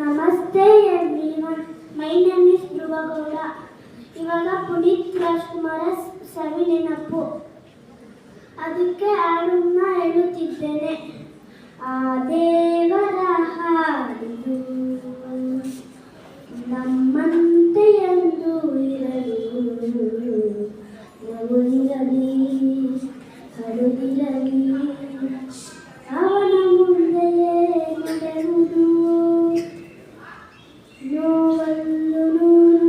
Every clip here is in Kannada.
ನಮಸ್ತೆ ಎವ್ರಿವನ್, ಮೈ ನೇಮ್ ಇಸ್ ಧ್ರುವಗೌಡ. ಇವಾಗ ಪುನೀತ್ ರಾಜ್ಕುಮಾರ ಸವಿ ನೆನಪು, ಅದಕ್ಕೆ ಹಾಡನ್ನ ಹೇಳುತ್ತಿದ್ದೇನೆ. ಆ ದೇವರ ಹಾಡಿದು ನಮ್ಮಂತೆ ಎಂದು ಇರಲು, ನಗುವಿರಲಿ ಹರುದಿರಲಿ, ಅವನ ಮುಂದೆಯೇ ನಡೆಯುವುದು. ನೋವಲ್ಲೂ ನೂರು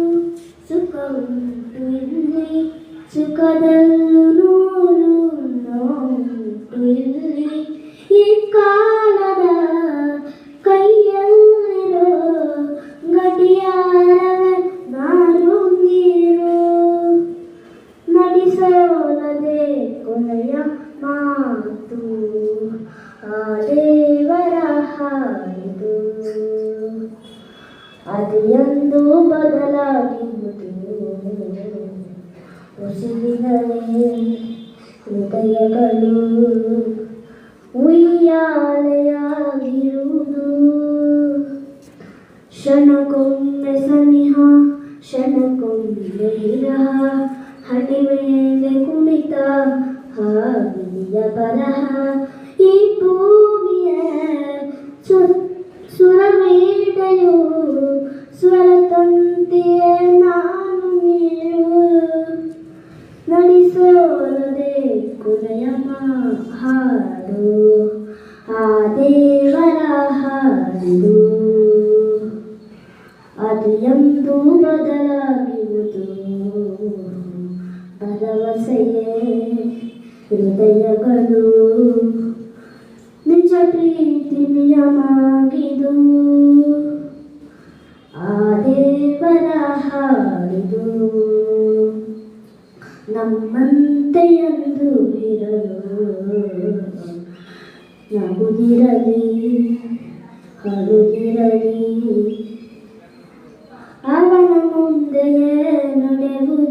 ಸುಖವುಂಟು ಇಲ್ಲಿ, ಸುಖದಲ್ಲೂ ನೂರು ನೋವುಂಟು ಇಲ್ಲಿ. ಈ ಕಾಲದ ಕೈಯಲ್ಲಿರೋ ಗಡಿಯಾರವೇ ನಾರು ನೀರು, ನಡೆಸೋಲದೆ ಕೊನೆಯ ಮಾತು ಆ ದೇವರ ಹಾಡಿದು. ಅದು ಎಂದು ಬದಲಾಗಿರುವುದು ಉಸಿರಿನಲ್ಲೇ ಹೃದಯಗಳು ಉಯ್ಯಾಲೆಯಾಗಿರುವುದು. ಕ್ಷಣಕ್ಕೊಮ್ಮೆ ಸನಿಹ, ಕ್ಷಣಕ್ಕೊಮ್ಮೆ ವಿರಹ, ಹಣೆ ಮೇಲೆ ಕುಣಿತ ಹಾವಿಯ ಬರಹ. ಈ ಭೂಮಿಯ ಸುರಮೇಡೆಯು ಸ್ವರತಂತೆಯೇ ನಾನು ನೀರು, ನಡೆಸೋಲದೆ ಕೊನೆಯ ಹಾಡು ಆ ದೇವರ ಹಾಡಿದು. ಅದು ಎಂದು ಬದಲಾಗುವುದು ಭರವಸೆಯೇ ಹೃದಯಗಳು, ನಿಜ ಪ್ರೀತಿ ನಿಯಮಾಗಿದು ಆ ದೇವರ ಹಾಡಿದು. ನಮ್ಮಂತೆ ಎಂದು ಇರಲು, ನಗುದಿರಲಿ ಹರುದಿರಲಿ, ಅವನ ಮುಂದೆಯೇ ನಡೆಯುವುದು.